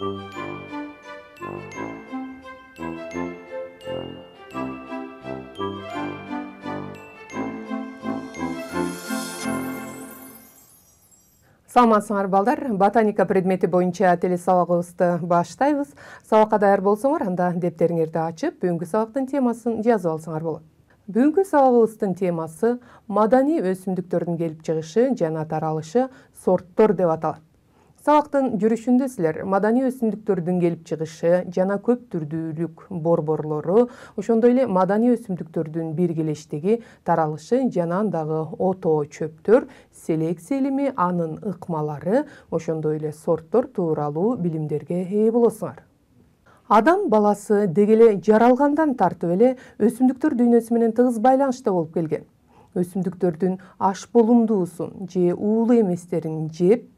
Саламатсыңар балдар, ботаника предмети боюнча телесабагыбызды баштайбыз. Сабакка даяр болсоңор, анда дептериңерди ачып, бүгүнкү сабактын темасын жазып алсаңар болот. Бүгүнкү сабагыбыздын темасы маданий өсүмдүктөрдүн келип чыгышы жана таралышы сорттор деп аталат. Сабактын жүрүшүндө силер маданий өсүмдүктөрдүн келип чыгышы жана көп түрдүүлүк борборлору, ошондой эле маданий өсүмдүктөрдүн биргелештиги, таралышы жана андагы отоо чөптөр, селекция илими, анын ыкмалары, ошондой эле сорттор тууралуу билимдерге ээ болосуңар. Адам баласы дегеле жаралгандан тартып эле өсүмдүктөр дүйнөсү менен тыгыз байланышта болуп келген. Өсүмдүктөрдүн аш болумдуусун же уулуу эместерин жеп,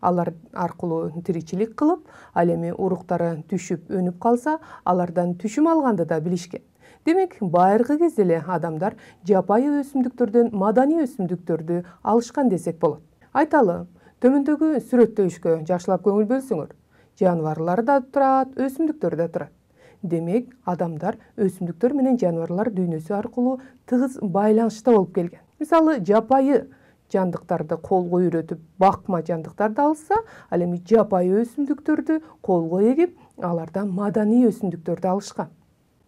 алар аркылуу тиричилик кылып, ал эми уруктары түшүп өнүп калса, алардан түшүм алганды да билишкен. Демек, байыркы кезде эле адамдар жапайы өсүмдүктөрдөн маданий өсүмдүктөрдү алышкан десек болот. Айталы, төмөндөгү сүрөттөшкө жакшылап көңүл бөлсөңөр, жаныбарлар да турат, өсүмдүктөр да турат. Демек, адамдар өсүмдүктөр менен жаныбарлар дүйнөсү аркылуу тыгыз байланышта болуп келген. Мисалы, жапайы жандыктарды колго үйрөтүп, бакма жандыктарды алса, ал эми жапайы өсүмдүктөрдү колго эгип, алардан маданий өсүмдүктөрдү алышкан.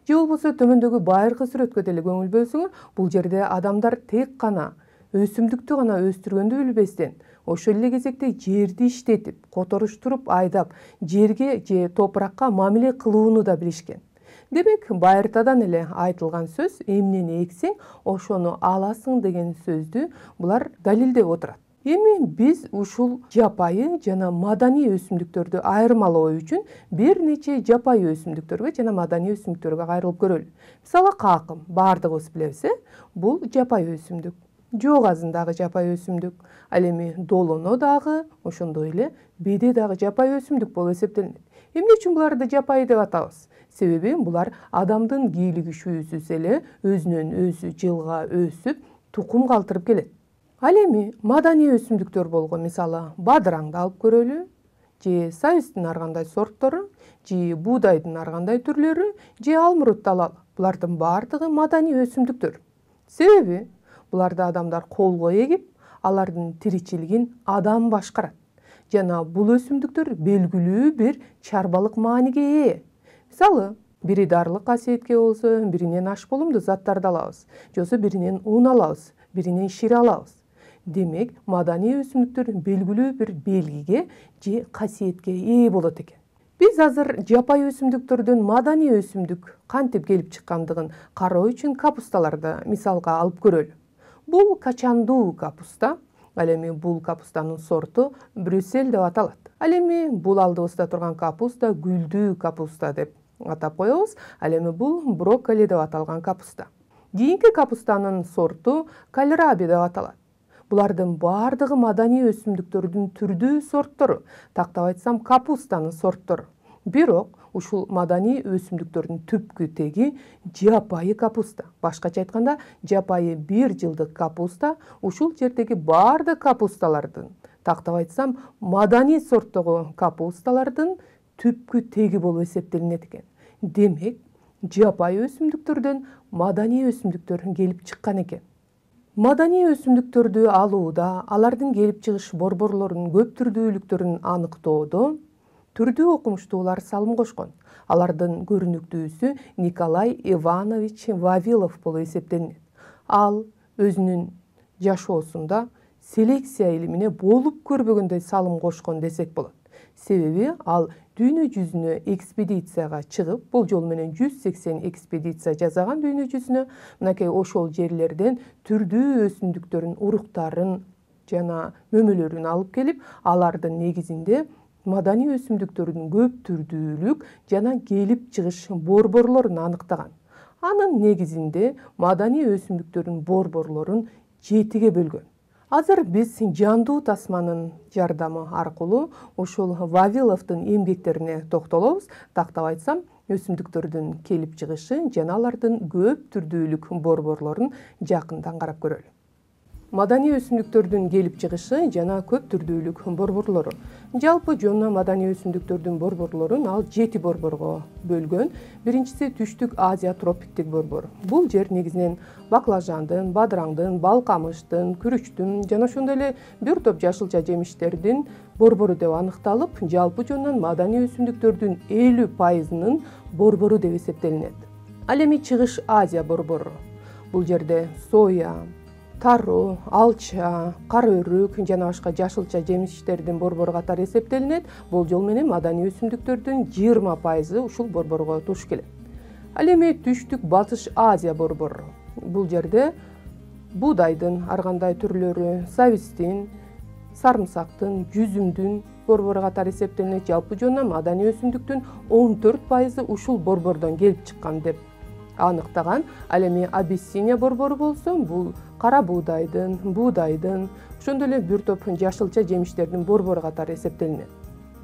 Же болбосо төмөндөгү байыркы сүрөткө деле көңүл бөлсөңөр, бул жерде адамдар тек гана өсүмдүктү гана өстүргөндү билбестен, ошол эле кезекте жерди иштетип, которуштуруп, айдап, жерге же топуракка мамиле кылууну да билишкен. Демек, байыртадан эле айтылган сөз эмнени эксең, ошону аласың деген сөздү булар далилдеп отурат. Эми биз ушул жапайы жана маданий өсүмдүктөрдү айырмалоо үчүн бир нече жапайы өсүмдүктөргө жана маданий өсүмдүктөргө кайрылып көрөлү. Мисалы, какым, баардыгыбыз билебиз, бул жапайы өсүмдүк. Жоок азындагы жапайы өсүмдүк. Ал эми долоно дагы, ошондой эле беде дагы жапайы өсүмдүк болуп эсептелинет. Эмне үчүн буларды жапайы деп атабыз? Себеби булар адамдын кийлигишүүсүз эле өзүнөн өзү жылга өсүп, тукум калтырып келет. Ал эми маданий өсүмдүктөр болгон, мисалы, бадыраңды алып көрөлү, же сабиздин ар кандай сорттору, же буудайдын ар кандай түрлөрү, же алмурутты алалы. Булардын баардыгы маданий өсүмдүктөр. Себеби буларды адамдар колго эгип, алардын тиричилигин адам башкарат. Жана бул өсүмдүктөр белгилүү бир чарбалык мааниге ээ. Мисалы, бири дарылык касиетке болсо, биринен аш болумдуу заттарды алабыз, же болбосо биринен ун алабыз, биринен шир алабыз. Демек, маданий өсүмдүктөр белгилүү бир белгиге же касиетке ээ болот экен. Биз азыр жапайы өсүмдүктөрдөн маданий өсүмдүк кантип келип чыккандыгын кароо үчүн капусталарды мисалга алып көрөлү. Бул качандуу капуста. Ал эми бул капустанын сорту Брюссель деп аталат. Ал эми бул алдыбызда турган капуста гүлдүү капуста деп атап коебуз. Ал эми бул брокколи деп аталган капуста. Кийинки капустанын сорту кальраби деп аталат. Булардын баардыгы маданий өсүмдүктөрдүн түрдүү сорттору, тактап айтсам капустанын сорттору. Бирок ушул маданий өсүмдүктөрдүн түпкү теги жапайы капуста. Башкача айтканда, жапайы бир жылдык капуста ушул жердеги баардык капусталардын, тактап айтсам, маданий сорттогу капусталардын түпкү теги болуп эсептелинет экен. Демек, жапайы өсүмдүктөрдөн маданий өсүмдүктөр келип чыккан экен. Маданий өсүмдүктөрдү алууда, алардын келип чыгыш борборлорунун көп түрдүүлүктөрүн аныктоодо түрдүү окумуштуулар салым кошкон. Алардын көрүнүктүүсү Николай Иванович Вавилов болуп эсептелинет. Ал өзүнүн жашоосунда селекция илимине болуп көрбөгөндөй салым кошкон десек болот. Себеби ал дүйнө жүзүнө экспедицияга чыгып, бул жол менен 180 экспедиция жасаган дүйнө жүзүнө, мынакей ошол жерлерден түрдүү өсүмдүктөрүн, уруктарын жана мөмөлөрүн алып келип, алардын негизинде маданий өсүмдүктөрдүн көп түрдүүлүк жана келип чыгыш борборлорун аныктаган. Анын негизинде маданий өсүмдүктөрдүн борборлорун 7ге бөлгөн. Азыр биз жандуу тасманын жардамы аркылуу ушул Вавиловдун эмгектерине токтолобуз. Тактап айтсам, өсүмдүктөрдүн келип чыгышы жана алардын көп түрдүүлүк борборлорун жакындан карап көрөлү. Маданий өсүмдүктөрдүн келип чыгышы жана көп түрдүүлүк борборлору. Жалпы жонуна маданий өсүмдүктөрдүн борборлорун ал 7 борборго бөлгөн. Биринчиси Түштүк Азия тропиктик борбор. Бул жер негизинен баклажандын, бадыраңдын, бал камыштын, күрүчтүн жана ошондой эле бир топ жашылча жемиштердин борбору деп аныкталып, жалпы жонунан маданий өсүмдүктөрдүн 50%-нын борбору деп эсептелинет. Ал эми Чыгыш Азия борбору. Бул жерде соя, тару, алча, кара өрүк жана башка жашылча жемиштердин борбору катары эсептелинет. Болжол менен маданий өсүмдүктөрдүн 20% ушул борборго туш келет. Ал эми Түштүк Батыш Азия борбору. Бул жерде буудайдын ар кандай түрлөрү, сабиздин, сарымсактын, жүзүмдүн борбору катары эсептелинет. Жалпы жонунан маданий өсүмдүктүн 14% ушул борбордон келип чыккан деп аныктаган. Ал эми Абиссиния борбору болсо, бул кара буудайдын, ошондой эле бир топ жашылча жемиштердин борбору катары эсептелинет.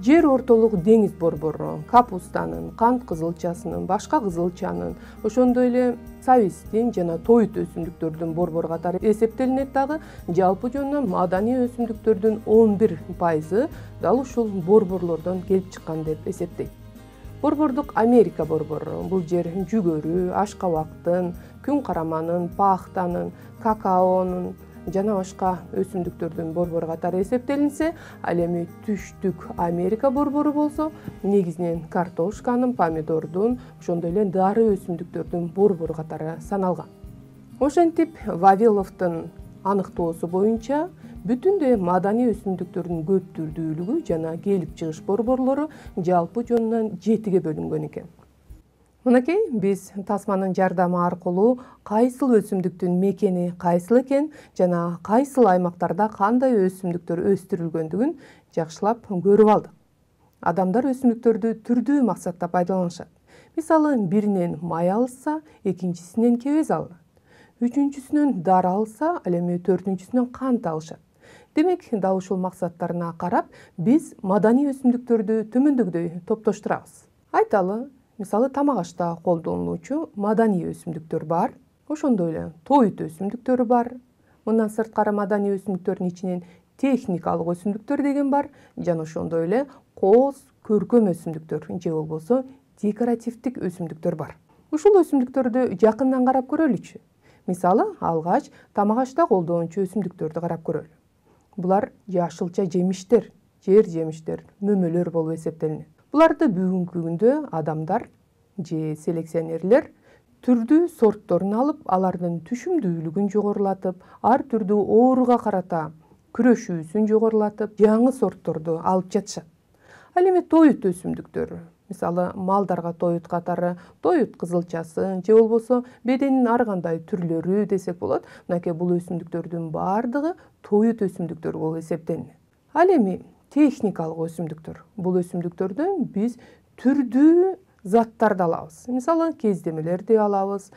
Жер ортолук деңиз борбору капустанын, кант кызылчасынын, башка кызылчанын, ошондой эле сабиздин жана тоют өсүмдүктөрдүн борбору катары эсептелинет дагы. Жалпы жонунан маданий өсүмдүктөрдүн 11% дал ушул борборлордон келип чыккан деп эсептейт. Борбордук Америка борбору. Бул жер жүгөрү, ашкабактын, күн караманын, пахтанын, какаонун жана башка өсүмдүктөрдүн борбору катары эсептелинсе, ал эми Түштүк Америка борбору болсо, негизинен картошканын, помидордун, ошондой эле дары өсүмдүктөрдүн борбору катары саналган. Ошентип, Вавиловдун аныктоосу боюнча бүтүндөй маданий өсүмдүктөрдүн көп түрдүүлүгү жана келип чыгыш борборлору жалпы жонунан 7-ге бөлүнгөн экен. Мынакей биз тасманын жардамы аркылуу кайсыл өсүмдүктүн мекени кайсыл экен жана кайсыл аймактарда кандай өсүмдүктөр өстүрүлгөндүгүн жакшылап көрүп алдык. Адамдар өсүмдүктөрдү түрдүү максатта пайдаланышат. Мисалы, биринен май алышса, экинчисинен кебез алынат. Үчүнчүсүнөн дары алса, ал эми төртүнчүсүнөн кант алышат. Демек, дал ушул максаттарына карап, биз маданий өсүмдүктөрдү төмөндөгүдөй топтоштурабыз. Айталы, мисалы, тамак ашта колдонулуучу маданий өсүмдүктөр бар, ошондой эле тоют өсүмдүктөрү бар. Мындан сырткары маданий өсүмдүктөрдүн ичинен техникалык өсүмдүктөр деген бар, жана ошондой эле кооз, көркөм өсүмдүктөр же болбосо декоративдик өсүмдүктөр бар. Ушул өсүмдүктөрдү жакындан карап көрөлүчү. Мисалы, алгач тамак ашта колдонуучу өсүмдүктөрдү карап көрөлү. Булар жашылча жемиштер, жер жемиштер, мөмөлөр болуп эсептелинет. Буларды бүгүнкү күндө адамдар же селекционерлер түрдүү сортторун алып, алардын түшүмдүүлүгүн жогорулатып, ар түрдүү ооруга карата күрөшүүсүн жогорулатып, жаңы сортторду алып жатышат. Ал эми тоют өсүмдүктөр, мисалы, малдарга тоют катары тоют кызылчасы же болбосо беденин ар кандай түрлөрү десек болот. Мынакей бул өсүмдүктөрдүн баардыгы тоют өсүмдүктөр болуп эсептелинет. Ал эми техникалык өсүмдүктөр. Бул өсүмдүктөрдөн биз түрдүү заттарды алабыз. Мисалы, кездемелерди алабыз,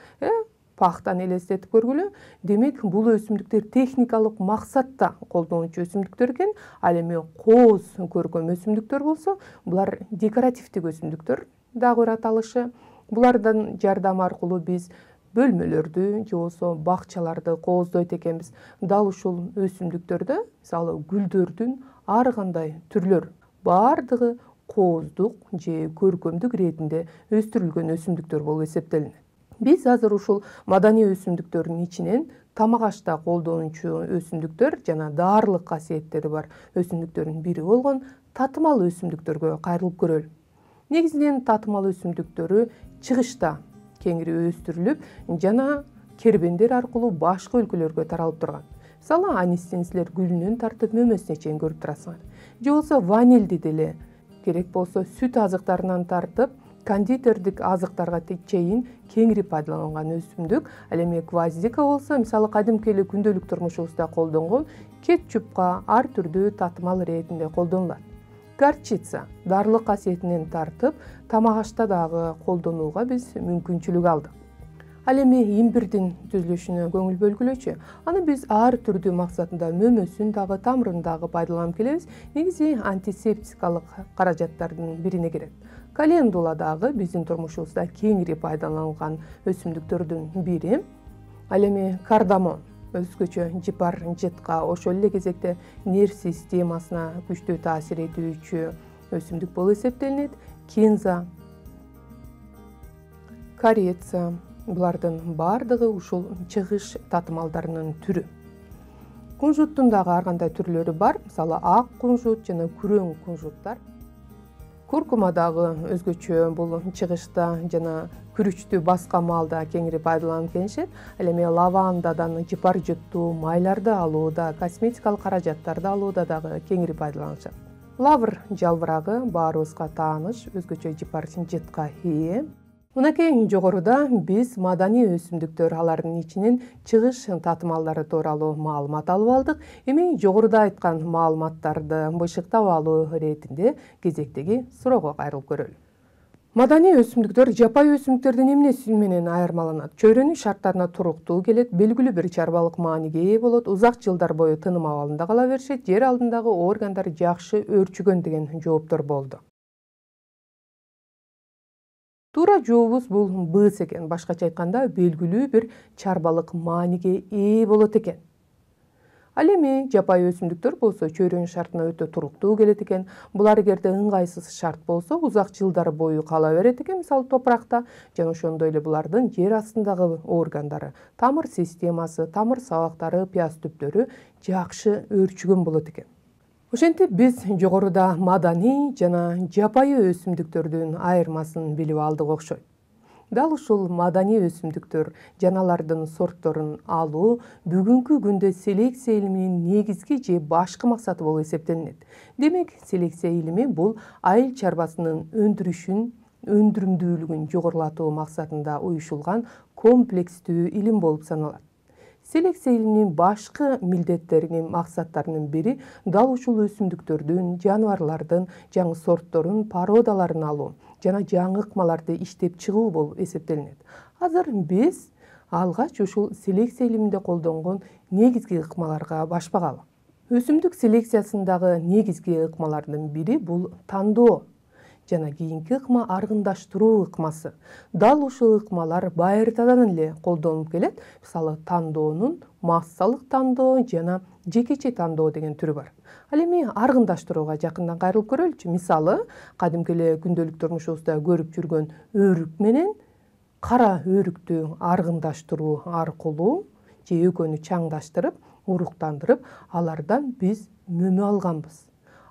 пахтаны элестетип көргүлө. Демек, бул өсүмдүктөр техникалык максатта колдонуучу өсүмдүктөр экен. Ал эми кооз, көркөм өсүмдүктөр болсо, булар декоративдик өсүмдүктөр дагы бир аталышы. Булардын жардамы аркылуу биз бөлмөлөрдү же болбосо бакчаларды кооздойт экенбиз. Дал ушул өсүмдүктөрдө, мисалы, гүлдөрдүн ар кандай түрлөр баардыгы кооздук же көркөмдүк иретинде өстүрүлгөн өсүмдүктөр болуп эсептелинет. Биз азыр ушул маданий өсүмдүктөрдүн ичинен тамак ашта колдонуучу өсүмдүктөр жана даарылык касиеттери бар өсүмдүктөрдүн бири болгон татымал өсүмдүктөргө кайрылып көрөлү. Негизинен татымал өсүмдүктөрү чыгышта кеңири өстүрүлүп жана кербендер аркылуу башка өлкөлөргө таралып турган. Мисалы, анистин силер гүлүнөн тартып мөмөсүнө чейин көрүп турасыңар. Же болбосо ванильди деле керек болсо сүт азыктарынан тартып кондитердик азыктарга чейин кеңири пайдаланган өсүмдүк. Ал эми гвоздика болсо, мисалы, кадимки эле күндөлүк турмушубузда колдонгон кетчупка ар түрдүү татымал иретинде колдонулат. Горчица дарылык касиетинен тартып тамак ашта дагы колдонууга биз мүмкүнчүлүк алдык. Ал эми имбирдин түзүлүшүнө көңүл бөлгүлөчү. Аны биз ар түрдүү максатында мөмөсүн дагы, тамырын дагы пайдаланып келебиз. Негизи антисептикалык каражаттардын бирине кирет. Календула дагы биздин турмушубузда кеңири пайдаланган өсүмдүктөрдүн бири. Ал эми кардамон. өзгөчө жыпар жытка ошол эле кезекте нерв системасына күчтүү таасир этүүчү өсүмдүк болуп эсептелинет. Кинза, корица, булардын баардыгы ушул чыгыш татымалдарынын түрү. Кунжуттун дагы ар кандай түрлөрү бар. Мисалы ак кунжут жана күрөң кунжуттар. Куркума дагы өзгөчө бул чыгышта жана күрүчтү баска маалда кеңири пайдаланып келишет. Ал эми лавандадан жыпар жыттуу майларды алууда, косметикалык каражаттарды алууда дагы кеңири пайдаланышат. Лавр жалбырагы баарыбызга тааныш, өзгөчө жыпар жытка ээ. Мынакей жогоруда биз маданий өсүмдүктөр, алардын ичинен чыгыш татымалдары тууралуу маалымат алып алдык. Эми жогоруда айткан маалыматтарды бышыктап алуу иретинде кезектеги суроого кайрылып көрөлү. Маданий өсүмдүктөр жапай өсүмдүктөрдөн эмнеси менен айырмаланат? Чөйрөнүн шарттарына туруктуу келет, белгилүү бир чарбалык мааниге ээ болот, узак жылдар бою тыным абалында кала беришет, жер алдындагы органдар жакшы өөрчүгөн деген жооптор болду. Туура жообуз бул быс экен. Башкача айтканда, белгилүү бир чарбалык мааниге ээ болот экен. Ал эми жапай өсүмдүктөр болсо чөйрөнүн шартына өтө туруктуу келет экен. Булар эгерде ыңгайсыз шарт болсо, узак жылдар бою кала берет экен, мисалы топуракта. Жана ошондой эле булардын жер астындагы органдары, тамыр системасы, тамыр сабактары, пияз түптөрү жакшы өөрчүгөн болот экен. Ошентип биз жогоруда маданий жана жапайы өсүмдүктөрдүн айырмасын билип алдык окшойт. Дал ушул маданий өсүмдүктөр жана алардын сортторун алуу бүгүнкү күндө селекция илиминин негизги же башкы максаты болуп эсептелинет. Демек, селекция илими бул айыл чарбасынын өндүрүмдүүлүгүн жогорулатуу максатында уюшулган комплекстүү илим болуп саналат. Селекция илиминин башкы милдеттеринин максаттарынын бири дал ушул өсүмдүктөрдүн, жаныбарлардын жаңы сортторун, породаларын алуу жана жаңы ыкмаларды иштеп чыгуу болуп эсептелинет. Азыр биз алгач ушул селекция илиминде колдонгон негизги ыкмаларга баш багалы. Өсүмдүк селекциясындагы негизги ыкмалардын бири бул тандоо жана кийинки ыкма аргындаштыруу ыкмасы. Дал ушул ыкмалар байыртадан эле колдонулуп келет. Мисалы тандоонун массалык тандоо жана жекече тандоо деген түрү бар. Ал эми аргындаштырууга жакындан кайрылып көрөлүчү. Мисалы, кадимки эле күндөлүк турмушубузда көрүп жүргөн өрүк менен кара өрүктү аргындаштыруу аркылуу же экөөнү чаңдаштырып, уруктандырып, алардан биз мөмө алганбыз.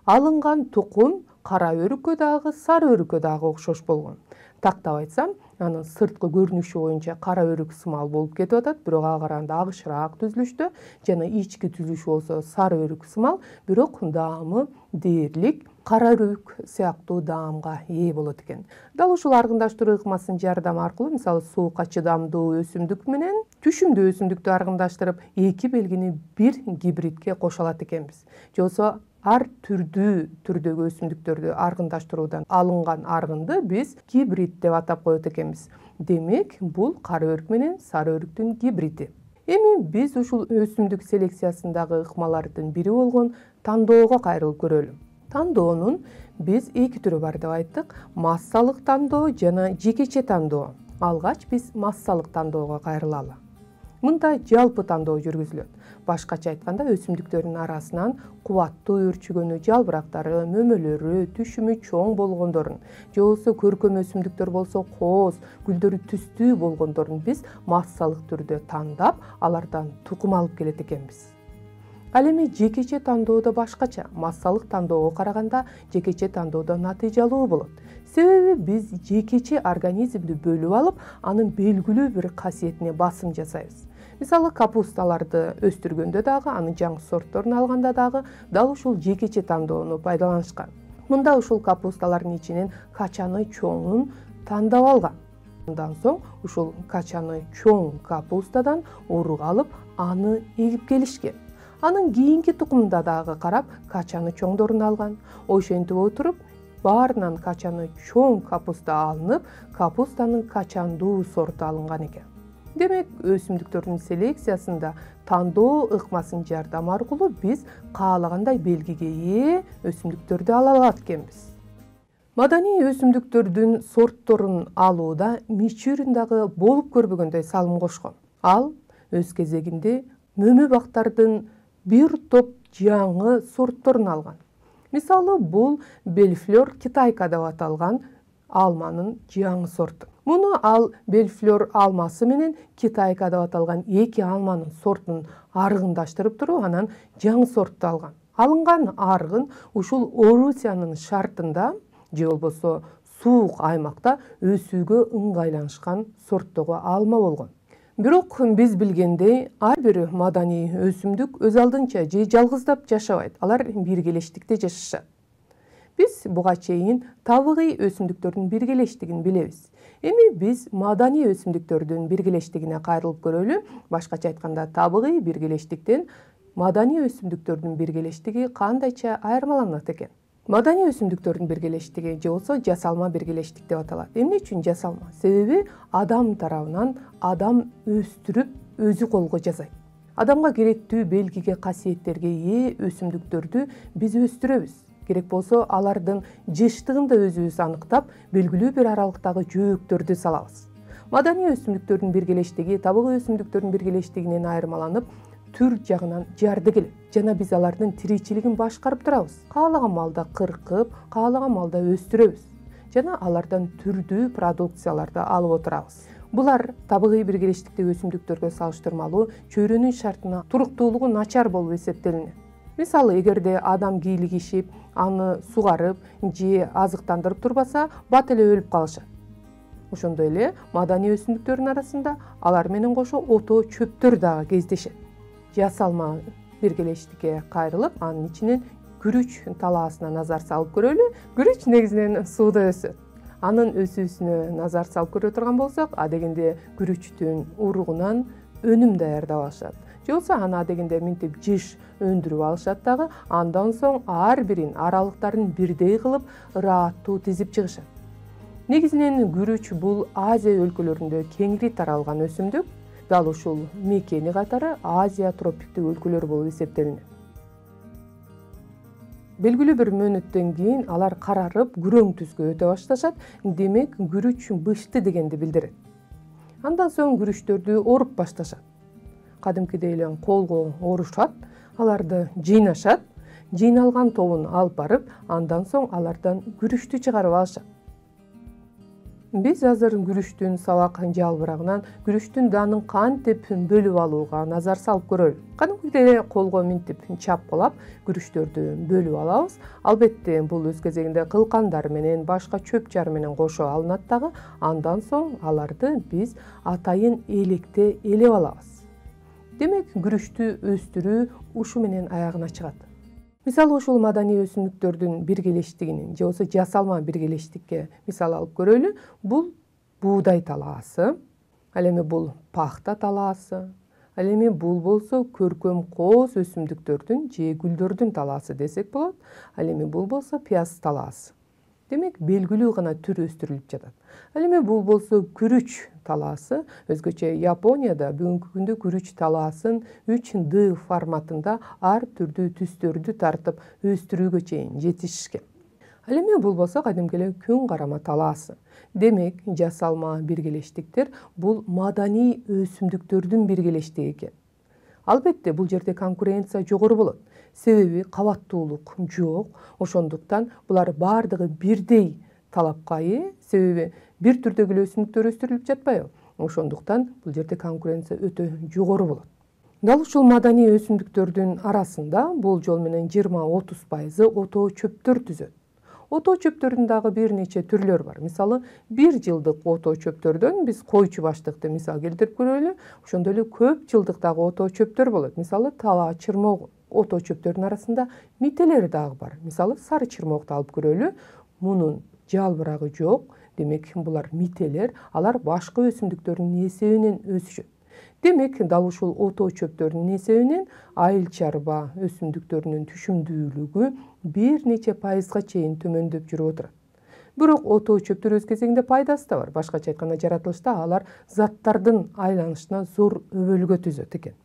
Алынган тукум кара өрүккө дагы, сары өрүккө дагы окшош болгон. Тактап айтсам, анын сырткы көрүнүшү боюнча кара өрүк сымал болуп кетип атат, бирок ага караганда агышыраак түзүлүштө, жана ички түзүлүшү болсо сары өрүк сымал, бирок даамы дээрлик кара өрүк сыяктуу даамга ээ болот экен. Дал ушул аргындаштыруу ыкмасынын жардамы аркылуу, мисалы суукка чыдамдуу өсүмдүк менен түшүмдүү өсүмдүктү аргындаштырып, эки белгини бир гибридке кошо алат экенбиз. Же болбосо ар түрдөгү өсүмдүктөрдү аргындаштыруудан алынган аргынды биз гибрид деп атап коет экенбиз. Демек, бул кара өрүк менен сары өрүктүн гибриди. Эми биз ушул өсүмдүк селекциясындагы ыкмалардын бири болгон тандоого кайрылып көрөлү. Тандоонун биз эки түрү бар деп айттык: массалык тандоо жана жекече тандоо. Алгач биз массалык тандоого кайрылалы. Мында жалпы тандоо жүргүзүлөт. Башкача айтканда, өсүмдүктөрдүн арасынан кубаттуу өөрчүгөнү, жалбырактары, мөмөлөрү, түшүмү чоң болгондорун, же болбосо көркөм өсүмдүктөр болсо кооз, гүлдөрү түстүү болгондорун биз массалык түрдө тандап, алардан тукум алып келет экенбиз. Ал эми жекече тандоодо башкача. Массалык тандоого караганда жекече тандоодо натыйжалуу болот. Себеби биз жекече организмди бөлүп алып, анын белгилүү бир касиетине басым жасайбыз. Мисалы, капусталарды өстүргөндө дагы, анын жаңы сортторун алганда дагы дал ушул жекече тандоону пайдаланышкан. Мында ушул капусталардын ичинен качаны чоңун тандап алган. Андан соң ушул качаны чоң капустадан урук алып, аны эгип келишкен. Анын кийинки тукумунда дагы карап, качаны чоңдорун алган. Ошентип отуруп, баарынан качаны чоң капуста алынып, капустанын качандуу сорту алынган экен. Демек, өсүмдүктөрдүн селекциясында тандоо ыкмасынын жардамы аркылуу биз каалагандай белгиге ээ өсүмдүктөрдү ала алат экенбиз. Маданий өсүмдүктөрдүн сортторун алууда Мичурин дагы болуп көрбөгөндөй салым кошкон. Ал өз кезегинде мөмө бактардын бир топ жаңы сортторун алган. Мисалы, бул Белфлёр китайка деп аталган алманын жаңы сорту. Муну ал Белфлёр алмасы менен китайка деп аталган эки алманын сортун арыгындаштырып туруп, анан жаңы сорту алган. Алынган арыгын ушул Орусиянын шартында же болбосо суук аймакта өсүүгө ыңгайланышкан сорттогу алма болгон. Бирок биз билгендей, ар бир маданий өсүмдүк өз алдынча же жалгыздап жашабайт. Алар биргелештикте жашашат. Биз буга чейин табигый өсүмдүктөрдүн биргелештигин билебиз. Эми биз маданий өсүмдүктөрдүн биргелештигине кайрылып көрөлү. Башкача айтканда, табигый биргелештиктен маданий өсүмдүктөрдүн биргелештиги кандайча айырмаланат экен? Маданий өсүмдүктөрдүн биргелештиги же болсо жасалма биргелештик деп аталат. Эмне үчүн жасалма? Себеби адам тарабынан адам өстүрүп, өзү колго жасайт. Адамга керектүү белгиге, касиеттерге ээ өсүмдүктөрдү биз өстүрөбүз. Керек болсо алардын жыштыгын да өзүбүз аныктап, белгилүү бир аралыктагы жөөктөрдү салабыз. Маданий өсүмдүктөрдүн биргелештиги табигый өсүмдүктөрдүн биргелештигинен айырмаланып, түр жагынан жарды келет. Жана биз алардын тиричилигин башкарып турабыз. Каалаган маалда кыркып, каалаган маалда өстүрөбүз. Жана алардан түрдүү продукцияларды алып отурабыз. Булар табигый биргелештикте өсүмдүктөргө салыштырмалуу чөйрөнүн шартына туруктуулугу начар болуп эсептелинет. Мисалы, эгерде адам кийлигишип, аны сугарып же азыктандырып турбаса, бат эле өлүп калышат. Ошондой эле маданий өсүмдүктөрдүн арасында алар менен кошо ото чөптөр дагы кездешет. Жасалма биргелештикке кайрылып, анын ичинен күрүч талаасына назар салып көрөлү. Күрүч негизинен сууда өсөт. Анын өсүүсүнө назар салып көрө турган болсок, адегенде күрүчтүн уругунан өнүм даярдап алышат. Же болбосо аны адегенде минтип жыш өндүрүп алышат дагы, андан соң ар бирин аралыктарын бирдей кылып ырааттуу тизип чыгышат. Негизинен күрүч бул Азия өлкөлөрүндө кеңири таралган өсүмдүк. Дал ушул мекени катары Азия тропиктик өлкөлөр болуп эсептелинет. Белгилүү бир мөөнөттөн кийин алар карарып, күрөң түскө өтө башташат. Демек, күрүч бышты дегенди билдирет. Андан соң күрүчтөрдү оруп башташат. Кадимкидей эле колго орушат, аларды жыйнашат. Жыйналган тобун алып барып, андан соң алардан күрүчтү чыгарып алышат. Биз азыр күрүчтүн сабак жалбырагынан күрүчтүн данын кантип бөлүп алууга назар салып көрөлү. Кадимкидей колго минтип чапкылап күрүчтөрдү бөлүп алабыз. Албетте, бул өз кезегинде кылкандар менен, башка чөп жар менен кошо алынат дагы. Андан соң аларды биз атайын электе элеп алабыз. Демек, күрүчтү өстүрүү ушу менен аягына чыгат. Мисалы, ушул маданий өсүмдүктөрдүн биргелештигинин же болбосо жасалма биргелештикке мисал алып көрөлү. Бул буудай талаасы, ал эми бул пахта талаасы, ал эми бул болсо көркөм кооз өсүмдүктөрдүн же гүлдөрдүн талаасы десек болот. Ал эми бул болсо пияз талаасы. Демек, белгилүү гана түр өстүрүлүп жатат. Ал эми бул болсо күрүч талаасы. Өзгөчө Японияда бүгүнкү күндө күрүч талаасын 3D форматында ар түрдүү түстөрдү тартып өстүрүүгө чейин жетишишкен. Ал эми бул болсо кадимки эле күн карама талаасы. Демек, жасалма биргелештиктер бул маданий өсүмдүктөрдүн биргелештиги экен. Албетте, бул жерде конкуренция жогору болот. Себеби кабаттуулук жок. Ошондуктан булар бардыгы бирдей талапка ээ. Себеби бир түрдөгү эле өсүмдүктөр өстүрүлүп жатпайбы? Ошондуктан бул жерде конкуренция өтө жогору болот. Дал ушул маданий өсүмдүктөрдүн арасында бул жол менен 20–30% ото чөптөр түзөт. Ото чөптөрдүн дагы бир нече түрлөр бар. Мисалы, 1 жылдык ото чөптөрдөн биз койчу баштыкты мисал келтирип көрөлү. Ошондой эле көп жылдык дагы ото чөптөр болот. Мисалы, талаа чырмок ото чөптөрдүн арасында мителер дагы бар. Мисалы, сары чырмокту алып көрөлү. Мунун жалбырагы жок. Демек, булар мителер, алар башка өсүмдүктөрдүн эсебинен өсүшөт. Демек, дал ушул ото чөптөрдүн эсебинен айыл чарба өсүмдүктөрүнүн түшүмдүүлүгү бир нече пайызга чейин төмөндөп жүрүп отурат. Бирок ото чөптөр өз кезегинде пайдасы да бар. Башкача айтканда, жаратылышта алар заттардын айланышына зор өбөлгө түзөт экен.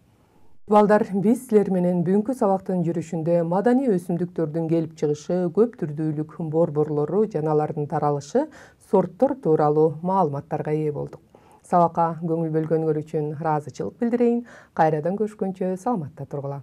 Балдар, биз силер менен бүгүнкү сабактын жүрүшүндө маданий өсүмдүктөрдүн келип чыгышы, көп түрдүүлүк борборлору жана алардын таралышы, сорттор тууралуу маалыматтарга ээ болдук. Сабакка көңүл бөлгөнүңөр үчүн ыраазычылык билдирейин. Кайрадан көрүшкөнчө саламатта тургула.